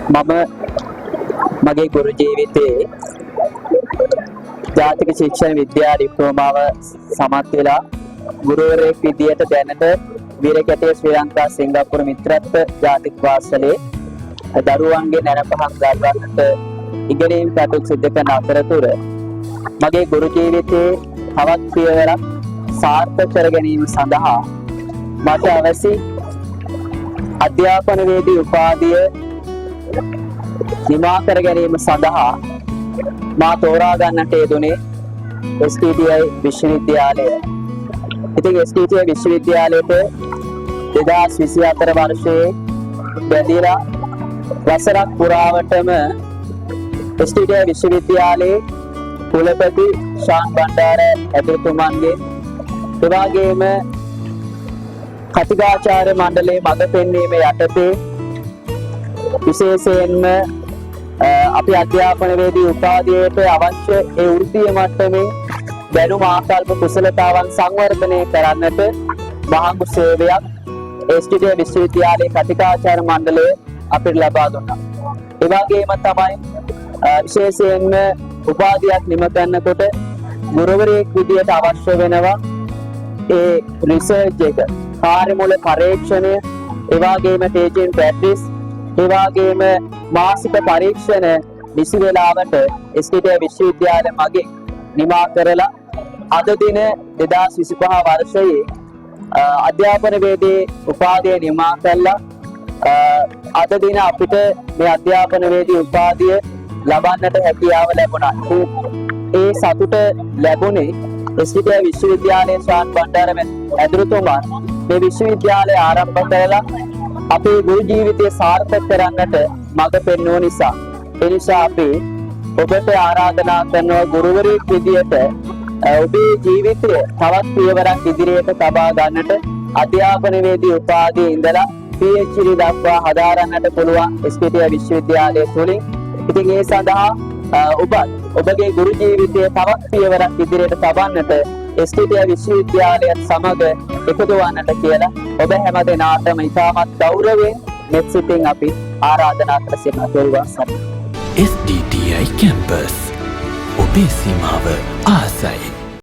මම මගේ ගුරු ජීවිතයේ ජාතික ශික්ෂණ විද්‍යා ඩිප්ලෝමාව සමත් වෙලා ගුරුවරයෙක් විදියට දැනට වීරකැටිය ශ්‍රී ලංකා සිංගප්පූරු මිත්‍රත්ව ජාතික පාසලේ දරුවන්ගේ නැරපහන් ගන්නට ඉගෙනීම් කටයුතු සිදු කරන අතරතුර මගේ ගුරු ජීවිතයේ තවත් පියවරක් සාර්ථක කර ගැනීම සඳහා මට අවශ්‍ය අධ්‍යාපනවේදී උපාධිය නිමා කර ගැනීම සඳහා මා තෝරා ගන්නට යෙදුනේ STTI විශ්වවිද්‍යාලය. ඉතින් STTI විශ්වවිද්‍යාලයට 2024 වර්ෂයේ බැඳිලා වසරක් පුරාවටම STTI විශ්වවිද්‍යාලයේ කුලපති ශාන් බණ්ඩාර ඇතුළුතුමන්ගේ එවාගේම කතිකාචාර්ය මණ්ඩලයේ මඟ පෙන්වීම යටතේ විශේෂයෙන්ම අපි අධ්‍යාපනවේදී උපාධියට අවශ්‍ය ඒ වෘත්තීය මට්ටමේ දැනුම ආකල්ප කුසලතාවන් සංවර්ධනය කරන්නට මහඟු සේවයක් STTI විශ්වවිද්‍යාලයේ කතිකාචාර්ය මණ්ඩලය අපිට ලබා දුන්නා. ඒ වගේම තමයි විශේෂයෙන්ම උපාධියක් නිම කරනකොට ගුරුවරයෙක් විදියට අවශ්‍ය වෙනවා ඒ රිසර්ච් එක, කාර්යමූල පරීක්ෂණය, ඒ වගේම ටීචින් ප්‍රැක්ටිස්, ඒ වගේම මාසික පරීක්ෂණ නිසි වේලාවට STTI විශ්වවිද්‍යාලය මගින් නිමා කරලා අද දින 2025 වර්ෂයේ අධ්‍යාපනවේදී උපාධිය නිමා කළා. අද දින අපිට මේ අධ්‍යාපනවේදී උපාධිය ලබන්නට හැකියාව ලැබුණා. ඒ සතුට ලැබුණේ STTI විශ්වවිද්‍යාලයේ ශාන් බණ්ඩාර ඇතුළුතුමන් මේ විශ්වවිද්‍යාලය ආරම්භ කළා අපේ ගුරු ජීවිතය සාර්ථක කරන්නට මඟ පෙන්වුව නිසා. ඒ නිසා අපි ඔබට ආරාධනා කරනවා ගුරුවරයෙක් විදියට ඔබේ ජීවිතය තවත් පියවරක් ඉදිරියට තබා ගන්නට අධ්‍යාපනවේදී උපාධියේ ඉඳලා PhD දක්වා හදාරන්නට පුළුවන් STTI විශ්වවිද්‍යාලය තුලින්. ඉතින් ඒ සඳහා ඔබගේ ගුරු ජීවිතය තවත් පියවරක් ඉදිරියට තබන්නට STTI විශ්වවිද්‍යාලයත් සමග එකතු වන්නට කියලා ඔබ හැම දෙනාටම ඉතාමත් ගෞරවයෙන් මෙත් සිතින් අපි ආරාධනා කර සිටිනවා. STTI කැම්පස් ඔබේ සීමාව ආසයි.